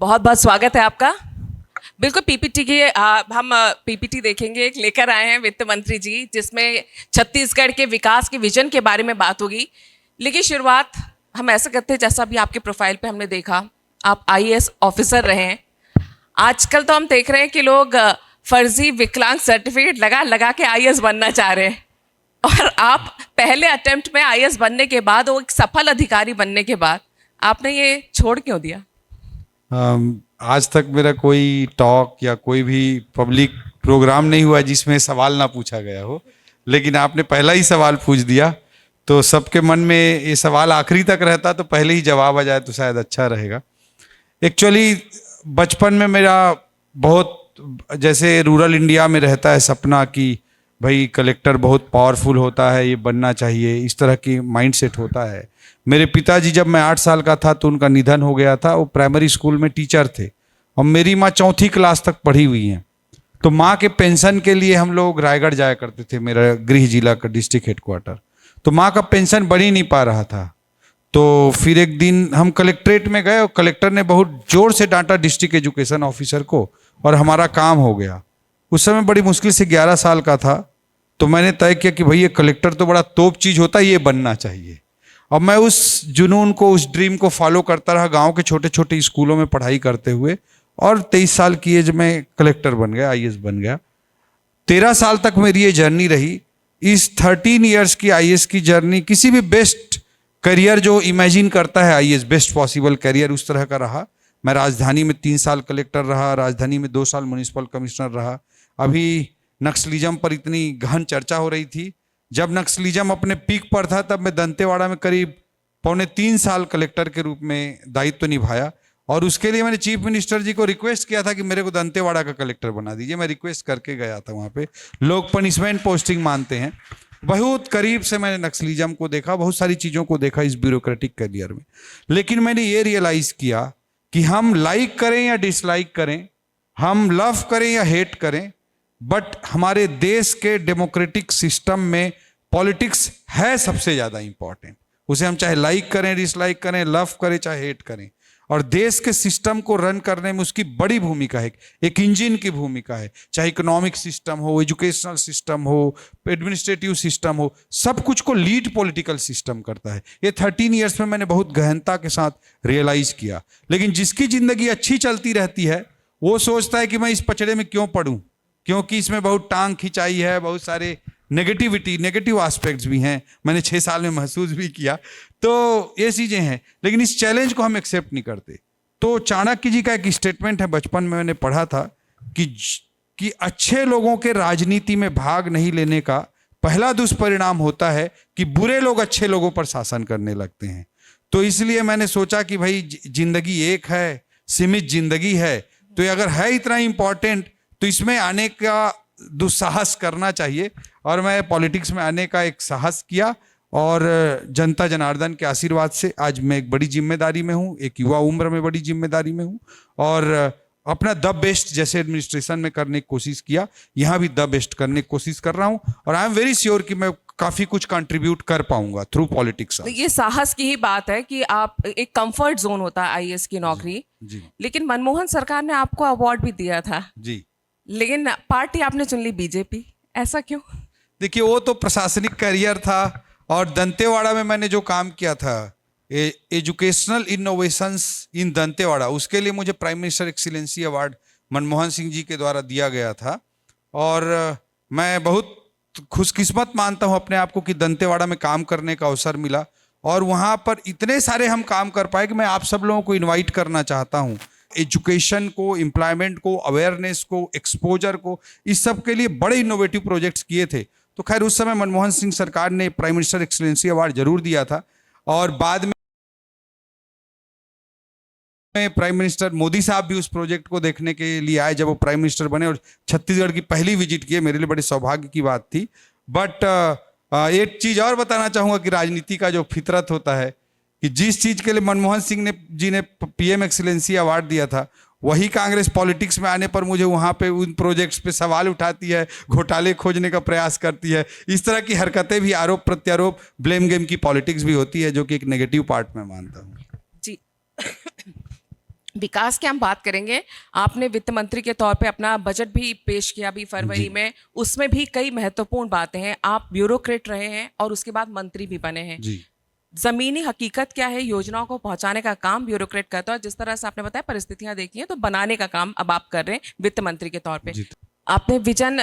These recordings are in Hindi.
बहुत बहुत स्वागत है आपका। बिल्कुल पीपीटी की हम पीपीटी देखेंगे, एक लेकर आए हैं वित्त मंत्री जी, जिसमें छत्तीसगढ़ के विकास के विजन के बारे में बात होगी। लेकिन शुरुआत हम ऐसा करते हैं, जैसा भी आपके प्रोफाइल पे हमने देखा, आप आईएएस ऑफिसर रहे हैं। आजकल तो हम देख रहे हैं कि लोग फर्जी विकलांग सर्टिफिकेट लगा लगा के आईएएस बनना चाह रहे हैं, और आप पहले अटेम्प्ट में आईएएस बनने के बाद, वो एक सफल अधिकारी बनने के बाद, आपने ये छोड़ क्यों दिया? आज तक मेरा कोई टॉक या कोई भी पब्लिक प्रोग्राम नहीं हुआ जिसमें सवाल ना पूछा गया हो, लेकिन आपने पहला ही सवाल पूछ दिया, तो सबके मन में ये सवाल आखिरी तक रहता तो पहले ही जवाब आ जाए तो शायद अच्छा रहेगा। एक्चुअली बचपन में मेरा बहुत, जैसे रूरल इंडिया में रहता है सपना कि भाई कलेक्टर बहुत पावरफुल होता है, ये बनना चाहिए, इस तरह की माइंडसेट होता है। मेरे पिताजी जब मैं 8 साल का था तो उनका निधन हो गया था। वो प्राइमरी स्कूल में टीचर थे और मेरी माँ 4वीं क्लास तक पढ़ी हुई हैं। तो माँ के पेंशन के लिए हम लोग रायगढ़ जाया करते थे, मेरा गृह जिला का डिस्ट्रिक्ट हेडक्वार्टर। तो माँ का पेंशन बढ़ ही नहीं पा रहा था। तो फिर एक दिन हम कलेक्ट्रेट में गए और कलेक्टर ने बहुत जोर से डांटा डिस्ट्रिक्ट एजुकेशन ऑफिसर को, और हमारा काम हो गया। उस समय बड़ी मुश्किल से 11 साल का था। तो मैंने तय किया कि भाई ये कलेक्टर तो बड़ा तोप चीज़ होता है, ये बनना चाहिए। और मैं उस जुनून को, उस ड्रीम को फॉलो करता रहा, गांव के छोटे छोटे स्कूलों में पढ़ाई करते हुए, और 23 साल की एज में कलेक्टर बन गया, आईएएस बन गया। 13 साल तक मेरी ये जर्नी रही। इस 13 ईयर्स की आईएएस की जर्नी, किसी भी बेस्ट करियर जो इमेजिन करता है आईएएस, बेस्ट पॉसिबल करियर, उस तरह का रहा। मैं राजधानी में 3 साल कलेक्टर रहा, राजधानी में 2 साल म्युनिसिपल कमिश्नर रहा। अभी नक्सलिज्म पर इतनी गहन चर्चा हो रही थी, जब नक्सलिज्म अपने पीक पर था तब मैं दंतेवाड़ा में करीब 3.25 साल कलेक्टर के रूप में दायित्व निभाया। और उसके लिए मैंने चीफ मिनिस्टर जी को रिक्वेस्ट किया था कि मेरे को दंतेवाड़ा का कलेक्टर बना दीजिए। मैं रिक्वेस्ट करके गया था वहाँ पे। लोग पनिशमेंट पोस्टिंग मानते हैं। बहुत करीब से मैंने नक्सलिज्म को देखा, बहुत सारी चीज़ों को देखा इस ब्यूरोक्रेटिक करियर में। लेकिन मैंने ये रियलाइज़ किया कि हम लाइक करें या डिसलाइक करें, हम लव करें या हेट करें, बट हमारे देश के डेमोक्रेटिक सिस्टम में पॉलिटिक्स है सबसे ज़्यादा इंपॉर्टेंट। उसे हम चाहे लाइक करें, डिसलाइक करें, लव करें, चाहे हेट करें। और देश के सिस्टम को रन करने में उसकी बड़ी भूमिका है, एक इंजन की भूमिका है। चाहे इकोनॉमिक सिस्टम हो, एजुकेशनल सिस्टम हो, एडमिनिस्ट्रेटिव सिस्टम हो, सब कुछ को लीड पॉलिटिकल सिस्टम करता है। ये 13 ईयर्स में मैंने बहुत गहनता के साथ रियलाइज किया। लेकिन जिसकी जिंदगी अच्छी चलती रहती है वो सोचता है कि मैं इस पचड़े में क्यों पड़ूं, क्योंकि इसमें बहुत टांग खिंचाई है, बहुत सारे नेगेटिव एस्पेक्ट्स भी हैं। मैंने 6 साल में महसूस भी किया। तो ये चीज़ें हैं, लेकिन इस चैलेंज को हम एक्सेप्ट नहीं करते। तो चाणक्य जी का एक स्टेटमेंट है, बचपन में मैंने पढ़ा था कि अच्छे लोगों के राजनीति में भाग नहीं लेने का पहला दुष्परिणाम होता है कि बुरे लोग अच्छे लोगों पर शासन करने लगते हैं। तो इसलिए मैंने सोचा कि भाई जिंदगी एक है, सीमित जिंदगी है, तो ये अगर है इतना इंपॉर्टेंट तो इसमें आने का दुस्साहस करना चाहिए। और मैं पॉलिटिक्स में आने का एक साहस किया, और जनता जनार्दन के आशीर्वाद से आज मैं एक बड़ी जिम्मेदारी में हूँ, एक युवा उम्र में बड़ी जिम्मेदारी में हूँ। और अपना द बेस्ट जैसे एडमिनिस्ट्रेशन में करने की कोशिश किया, यहाँ भी द बेस्ट करने की कोशिश कर रहा हूँ। और आई एम वेरी श्योर कि मैं काफ़ी कुछ कंट्रीब्यूट कर पाऊंगा थ्रू पॉलिटिक्स। ये साहस की ही बात है कि आप, एक कंफर्ट जोन होता है आईएएस की नौकरी जी। लेकिन मनमोहन सरकार ने आपको अवार्ड भी दिया था जी। लेकिन पार्टी आपने चुन ली बीजेपी, ऐसा क्यों? देखिए, वो तो प्रशासनिक करियर था, और दंतेवाड़ा में मैंने जो काम किया था, एजुकेशनल इनोवेशंस इन दंतेवाड़ा, उसके लिए मुझे prime minister excellency award Manmohan Singh ji के द्वारा दिया गया था। और मैं बहुत खुशकिस्मत मानता हूँ अपने आप को कि दंतेवाड़ा में काम करने का अवसर मिला, और वहाँ पर इतने सारे हम काम कर पाए कि मैं आप सब लोगों को इन्वाइट करना चाहता हूँ। एजुकेशन को, एम्प्लॉयमेंट को, अवेयरनेस को, एक्सपोजर को, इस सब के लिए बड़े इनोवेटिव प्रोजेक्ट्स किए थे। तो खैर उस समय मनमोहन सिंह सरकार ने प्राइम मिनिस्टर एक्सीलेंसी अवार्ड जरूर दिया था। और बाद में प्राइम मिनिस्टर मोदी साहब भी उस प्रोजेक्ट को देखने के लिए आए जब वो प्राइम मिनिस्टर बने, और छत्तीसगढ़ की पहली विजिट किए। मेरे लिए बड़े सौभाग्य की बात थी। बट एक चीज़ और बताना चाहूँगा कि राजनीति का जो फितरत होता है कि जिस चीज़ के लिए मनमोहन सिंह जी ने पीएम एक्सीलेंसी अवार्ड दिया था, वही कांग्रेस पॉलिटिक्स में आने पर मुझे वहाँ पे उन प्रोजेक्ट्स पे सवाल उठाती है, घोटाले खोजने का प्रयास करती है। इस तरह की हरकतें भी, आरोप प्रत्यारोप, ब्लेम गेम की पॉलिटिक्स भी होती है, जो कि एक नेगेटिव पार्ट में मानता हूँ। जी। विकास की हम बात करेंगे। आपने वित्त मंत्री के तौर पे अपना बजट भी पेश किया अभी फरवरी में, उसमें भी कई महत्वपूर्ण बातें हैं। आप ब्यूरोक्रेट रहे हैं और उसके बाद मंत्री भी बने हैं। जी जमीनी हकीकत क्या है, योजनाओं को पहुंचाने का काम ब्यूरोक्रेट करता है, और जिस तरह से आपने बताया परिस्थितियां देखी हैं, तो बनाने का काम अब आप कर रहे हैं वित्त मंत्री के तौर पे। जी आपने विजन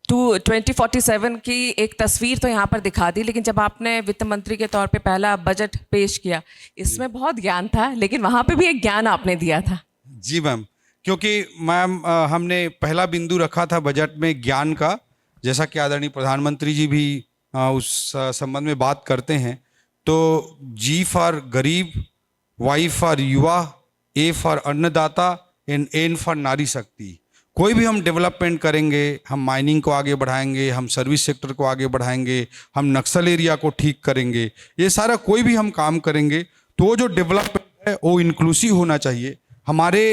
2047 की एक तस्वीर तो यहाँ पर दिखा दी, लेकिन जब आपने वित्त मंत्री के तौर पे पहला बजट पेश किया, इसमें बहुत ज्ञान था, लेकिन वहाँ पे भी एक ज्ञान आपने दिया था। जी मैम, क्योंकि मैम हमने पहला बिंदु रखा था बजट में ज्ञान का, जैसा कि आदरणीय प्रधानमंत्री जी भी उस संबंध में बात करते हैं। तो जी फॉर गरीब, वाई फॉर युवा, ए फॉर अन्नदाता एंड एन फॉर नारी शक्ति। कोई भी हम डेवलपमेंट करेंगे, हम माइनिंग को आगे बढ़ाएंगे, हम सर्विस सेक्टर को आगे बढ़ाएंगे, हम नक्सल एरिया को ठीक करेंगे, ये सारा कोई भी हम काम करेंगे तो वो जो डेवलपमेंट है वो इंक्लूसिव होना चाहिए। हमारे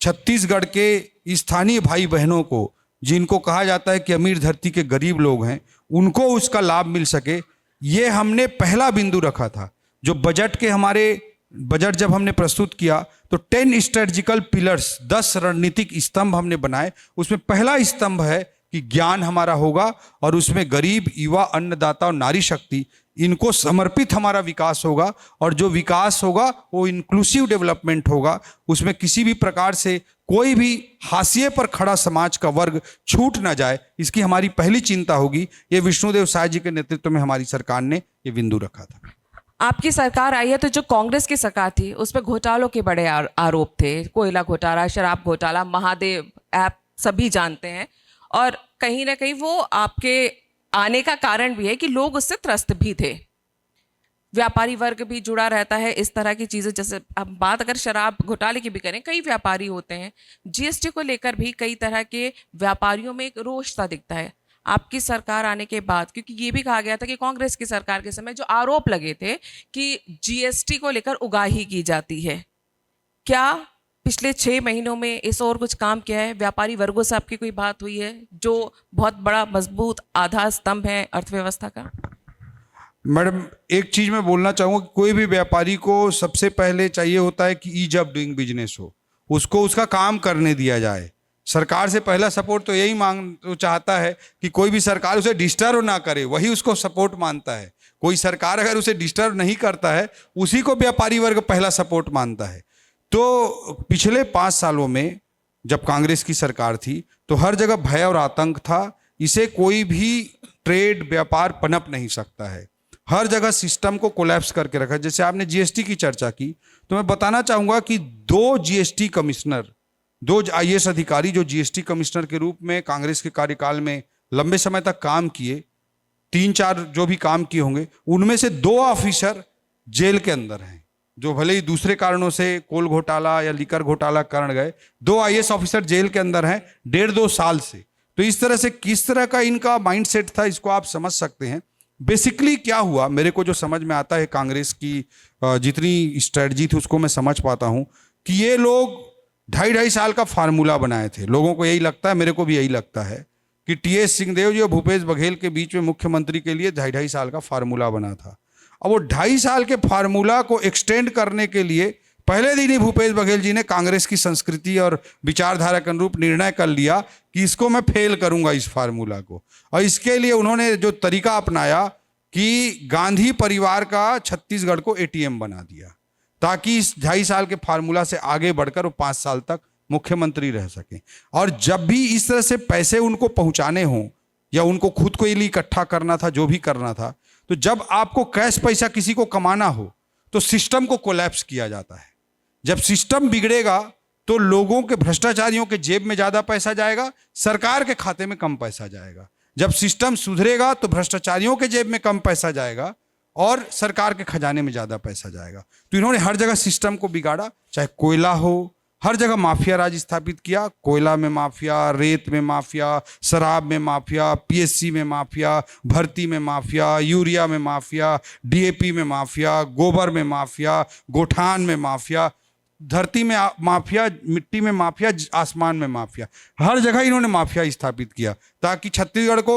छत्तीसगढ़ के स्थानीय भाई बहनों को, जिनको कहा जाता है कि अमीर धरती के गरीब लोग हैं, उनको उसका लाभ मिल सके, ये हमने पहला बिंदु रखा था। जो बजट के हमारे बजट जब हमने प्रस्तुत किया तो 10 स्ट्रेटजिकल पिलर्स, 10 रणनीतिक स्तंभ हमने बनाए। उसमें पहला स्तंभ है कि ज्ञान हमारा होगा, और उसमें गरीब, युवा, अन्नदाता और नारी शक्ति, इनको समर्पित हमारा विकास होगा। और जो विकास होगा वो इंक्लूसिव डेवलपमेंट होगा। उसमें किसी भी प्रकार से कोई भी हाशिए पर खड़ा समाज का वर्ग छूट ना जाए, इसकी हमारी पहली चिंता होगी। ये विष्णुदेव साय जी के नेतृत्व में हमारी सरकार ने ये बिंदु रखा था। आपकी सरकार आई है तो जो कांग्रेस की सरकार थी उस पर घोटालों के बड़े आरोप थे, कोयला घोटाला, शराब घोटाला, महादेव ऐप सभी जानते हैं, और कहीं ना कहीं वो आपके आने का कारण भी है कि लोग उससे त्रस्त भी थे। व्यापारी वर्ग भी जुड़ा रहता है इस तरह की चीज़ें। जैसे अब बात अगर शराब घोटाले की भी करें, कई व्यापारी होते हैं, जीएसटी को लेकर भी कई तरह के व्यापारियों में एक रोष सा दिखता है। आपकी सरकार आने के बाद, क्योंकि ये भी कहा गया था कि कांग्रेस की सरकार के समय जो आरोप लगे थे कि जीएसटी को लेकर उगाही की जाती है, क्या पिछले 6 महीनों में इस और कुछ काम किया है? व्यापारी वर्गों से आपकी कोई बात हुई है, जो बहुत बड़ा मजबूत आधार स्तंभ है अर्थव्यवस्था का? मैडम, एक चीज मैं बोलना चाहूँगा कि कोई भी व्यापारी को सबसे पहले चाहिए होता है कि ईज ऑफ डूइंग बिजनेस हो, उसको उसका काम करने दिया जाए। सरकार से पहला सपोर्ट तो यही तो चाहता है कि कोई भी सरकार उसे डिस्टर्ब ना करे, वही उसको सपोर्ट मानता है। कोई सरकार अगर उसे डिस्टर्ब नहीं करता है, उसी को व्यापारी वर्ग पहला सपोर्ट मानता है। तो पिछले 5 सालों में जब कांग्रेस की सरकार थी तो हर जगह भय और आतंक था। इसे कोई भी ट्रेड व्यापार पनप नहीं सकता है। हर जगह सिस्टम को कोलैप्स करके रखा। जैसे आपने जीएसटी की चर्चा की, तो मैं बताना चाहूँगा कि 2 जीएसटी कमिश्नर, 2 आईएएस अधिकारी जो जीएसटी कमिश्नर के रूप में कांग्रेस के कार्यकाल में लंबे समय तक काम किए, 3-4 जो भी काम किए होंगे, उनमें से 2 ऑफिसर जेल के अंदर हैं, जो भले ही दूसरे कारणों से कोल घोटाला या लीकर घोटाला कारण गए। 2 आईएएस ऑफिसर जेल के अंदर हैं 1.5-2 साल से। तो इस तरह से किस तरह का इनका माइंडसेट था, इसको आप समझ सकते हैं। बेसिकली क्या हुआ, मेरे को जो समझ में आता है कांग्रेस की जितनी स्ट्रेटजी थी उसको मैं समझ पाता हूं कि ये लोग 2.5 साल का फार्मूला बनाए थे। लोगों को यही लगता है, मेरे को भी यही लगता है कि टीएस सिंहदेव जी और भूपेश बघेल के बीच में मुख्यमंत्री के लिए 2.5 साल का फार्मूला बना था। अब वो 2.5 साल के फार्मूला को एक्सटेंड करने के लिए पहले दिन ही भूपेश बघेल जी ने कांग्रेस की संस्कृति और विचारधारा के अनुरूप निर्णय कर लिया कि इसको मैं फेल करूंगा, इस फार्मूला को। और इसके लिए उन्होंने जो तरीका अपनाया कि गांधी परिवार का छत्तीसगढ़ को एटीएम बना दिया, ताकि इस 2.5 साल के फार्मूला से आगे बढ़कर वो 5 साल तक मुख्यमंत्री रह सके। और जब भी इस तरह से पैसे उनको पहुंचाने हों या उनको खुद को लिए इकट्ठा करना था, जो भी करना था, तो जब आपको कैश पैसा किसी को कमाना हो तो सिस्टम को कोलैप्स किया जाता है। जब सिस्टम बिगड़ेगा तो लोगों के, भ्रष्टाचारियों के जेब में ज्यादा पैसा जाएगा, सरकार के खाते में कम पैसा जाएगा। जब सिस्टम सुधरेगा तो भ्रष्टाचारियों के जेब में कम पैसा जाएगा और सरकार के खजाने में ज्यादा पैसा जाएगा। तो इन्होंने हर जगह सिस्टम को बिगाड़ा, चाहे कोयला हो, हर जगह माफिया राज स्थापित किया। कोयला में माफिया, रेत में माफिया, शराब में माफिया, पीएससी में माफिया, भर्ती में माफिया, यूरिया में माफिया, डीएपी में माफिया, गोबर में माफिया, गोठान में माफिया, धरती में माफिया, मिट्टी में माफिया, आसमान में माफिया। हर जगह इन्होंने माफिया स्थापित किया ताकि छत्तीसगढ़ को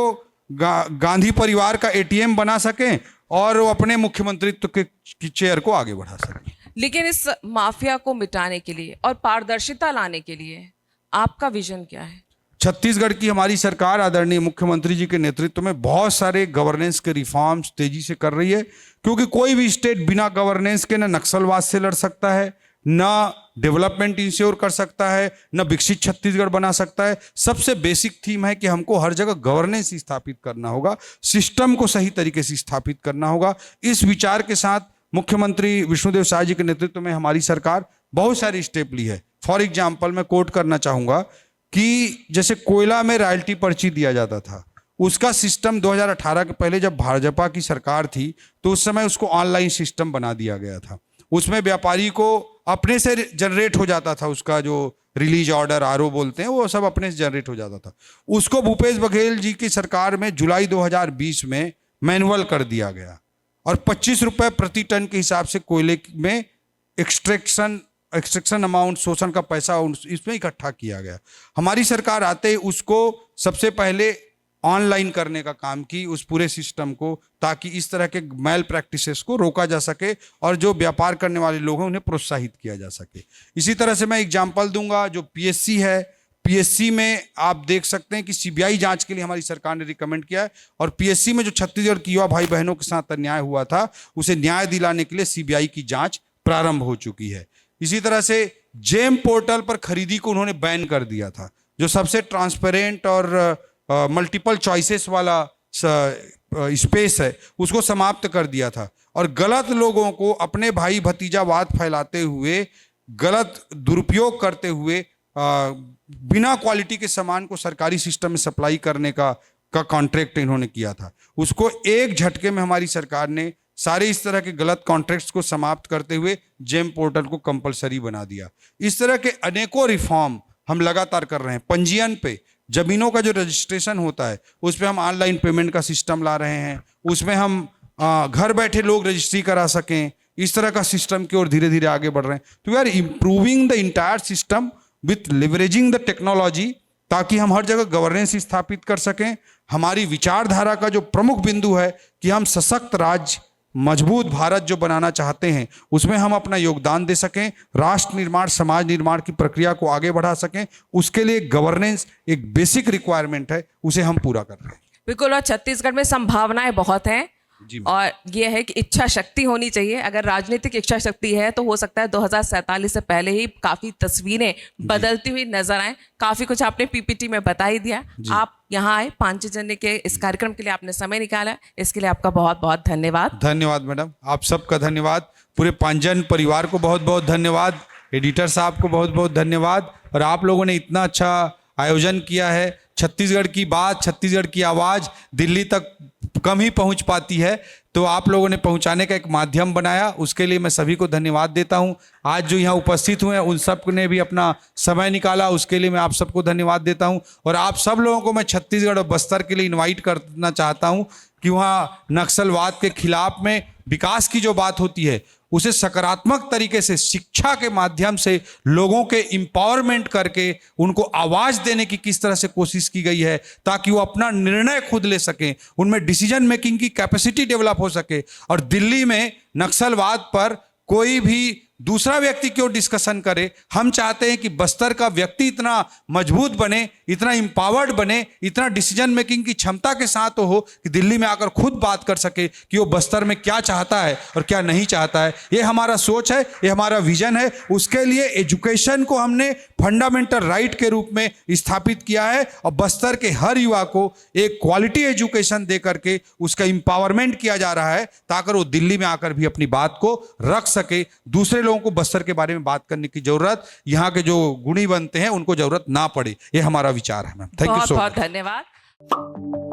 गांधी परिवार का एटीएम बना सकें और वो अपने मुख्यमंत्रित्व के चेयर को आगे बढ़ा सकें। लेकिन इस माफिया को मिटाने के लिए और पारदर्शिता लाने के लिए आपका विजन क्या है? छत्तीसगढ़ की हमारी सरकार आदरणीय मुख्यमंत्री जी के नेतृत्व में बहुत सारे गवर्नेंस के रिफॉर्म्स तेजी से कर रही है, क्योंकि कोई भी स्टेट बिना गवर्नेंस के ना नक्सलवाद से लड़ सकता है, ना डेवलपमेंट इंश्योर कर सकता है, ना विकसित छत्तीसगढ़ बना सकता है। सबसे बेसिक थीम है कि हमको हर जगह गवर्नेंस स्थापित करना होगा, सिस्टम को सही तरीके से स्थापित करना होगा। इस विचार के साथ मुख्यमंत्री विष्णुदेव साय जी के नेतृत्व में हमारी सरकार बहुत सारी स्टेप ली है। फॉर एग्जाम्पल मैं कोट करना चाहूंगा कि जैसे कोयला में रॉयल्टी पर्ची दिया जाता था, उसका सिस्टम 2018 के पहले जब भाजपा की सरकार थी तो उस समय उसको ऑनलाइन सिस्टम बना दिया गया था। उसमें व्यापारी को अपने से जनरेट हो जाता था, उसका जो रिलीज ऑर्डर आरओ बोलते हैं वो सब अपने से जनरेट हो जाता था। उसको भूपेश बघेल जी की सरकार में जुलाई 2020 में मैनुअल कर दिया गया और 25 रुपये प्रति टन के हिसाब से कोयले में एक्सट्रैक्शन अमाउंट, शोषण का पैसा इसमें इकट्ठा किया गया। हमारी सरकार आते ही उसको सबसे पहले ऑनलाइन करने का काम की, उस पूरे सिस्टम को, ताकि इस तरह के मैल प्रैक्टिसेस को रोका जा सके और जो व्यापार करने वाले लोग हैं उन्हें प्रोत्साहित किया जा सके। इसी तरह से मैं एग्जाम्पल दूंगा, जो पीएससी है, पीएससी में आप देख सकते हैं कि सीबीआई जांच के लिए हमारी सरकार ने रिकमेंड किया है और पीएससी में जो छत्तीसगढ़ की युवा भाई बहनों के साथ अन्याय हुआ था उसे न्याय दिलाने के लिए सीबीआई की जांच प्रारंभ हो चुकी है। इसी तरह से जेम पोर्टल पर खरीदी को उन्होंने बैन कर दिया था, जो सबसे ट्रांसपेरेंट और मल्टीपल चॉइसेस वाला स्पेस है, उसको समाप्त कर दिया था और गलत लोगों को अपने भाई भतीजावाद फैलाते हुए, गलत दुरुपयोग करते हुए बिना क्वालिटी के सामान को सरकारी सिस्टम में सप्लाई करने का कॉन्ट्रैक्ट इन्होंने किया था। उसको एक झटके में हमारी सरकार ने सारे इस तरह के गलत कॉन्ट्रैक्ट्स को समाप्त करते हुए जेम पोर्टल को कंपलसरी बना दिया। इस तरह के अनेकों रिफॉर्म हम लगातार कर रहे हैं। पंजीयन पे जमीनों का जो रजिस्ट्रेशन होता है उस पर हम ऑनलाइन पेमेंट का सिस्टम ला रहे हैं, उसमें हम घर बैठे लोग रजिस्ट्री करा सकें, इस तरह का सिस्टम की ओर धीरे धीरे आगे बढ़ रहे हैं। तो we are improving the entire system with leveraging the technology, ताकि हम हर जगह गवर्नेंस स्थापित कर सकें। हमारी विचारधारा का जो प्रमुख बिंदु है कि हम सशक्त राज्य, मजबूत भारत जो बनाना चाहते हैं उसमें हम अपना योगदान दे सकें, राष्ट्र निर्माण, समाज निर्माण की प्रक्रिया को आगे बढ़ा सकें, उसके लिए गवर्नेंस एक बेसिक रिक्वायरमेंट है, उसे हम पूरा कर रहे हैं। बिल्कुल, और छत्तीसगढ़ में संभावनाएं बहुत हैं और ये है कि इच्छा शक्ति होनी चाहिए। अगर राजनीतिक इच्छा शक्ति है तो हो सकता है 2047 से पहले ही काफी तस्वीरें बदलती हुई नजर आए। काफी कुछ आपने पीपीटी में बता ही दिया। आप यहाँ आए पांचजन्य के इस कार्यक्रम के लिए, आपने समय निकाला, इसके लिए आपका बहुत बहुत धन्यवाद। धन्यवाद मैडम, आप सबका धन्यवाद। पूरे पांचजन परिवार को बहुत बहुत धन्यवाद। एडिटर साहब को बहुत बहुत धन्यवाद। और आप लोगों ने इतना अच्छा आयोजन किया है। छत्तीसगढ़ की बात, छत्तीसगढ़ की आवाज़ दिल्ली तक कम ही पहुंच पाती है, तो आप लोगों ने पहुंचाने का एक माध्यम बनाया, उसके लिए मैं सभी को धन्यवाद देता हूं। आज जो यहाँ उपस्थित हुए हैं उन सब ने भी अपना समय निकाला, उसके लिए मैं आप सबको धन्यवाद देता हूं। और आप सब लोगों को मैं छत्तीसगढ़ और बस्तर के लिए इनवाइट करना चाहता हूं कि वहाँ नक्सलवाद के खिलाफ में विकास की जो बात होती है उसे सकारात्मक तरीके से शिक्षा के माध्यम से लोगों के एम्पावरमेंट करके उनको आवाज़ देने की किस तरह से कोशिश की गई है, ताकि वो अपना निर्णय खुद ले सकें, उनमें डिसीजन मेकिंग की कैपेसिटी डेवलप हो सके। और दिल्ली में नक्सलवाद पर कोई भी दूसरा व्यक्ति क्यों डिस्कशन करे, हम चाहते हैं कि बस्तर का व्यक्ति इतना मजबूत बने, इतना एम्पावर्ड बने, इतना डिसीजन मेकिंग की क्षमता के साथ हो कि दिल्ली में आकर खुद बात कर सके कि वो बस्तर में क्या चाहता है और क्या नहीं चाहता है। ये हमारा सोच है, ये हमारा विजन है। उसके लिए एजुकेशन को हमने फंडामेंटल राइट के रूप में स्थापित किया है और बस्तर के हर युवा को एक क्वालिटी एजुकेशन दे करके उसका एम्पावरमेंट किया जा रहा है, ताकि वो दिल्ली में आकर भी अपनी बात को रख सके। दूसरे लोगों को बस्तर के बारे में बात करने की जरूरत, यहाँ के जो गुणी बनते हैं उनको जरूरत ना पड़े, ये हमारा विचार है ma'am. Thank you so much. बहुत बहुत धन्यवाद।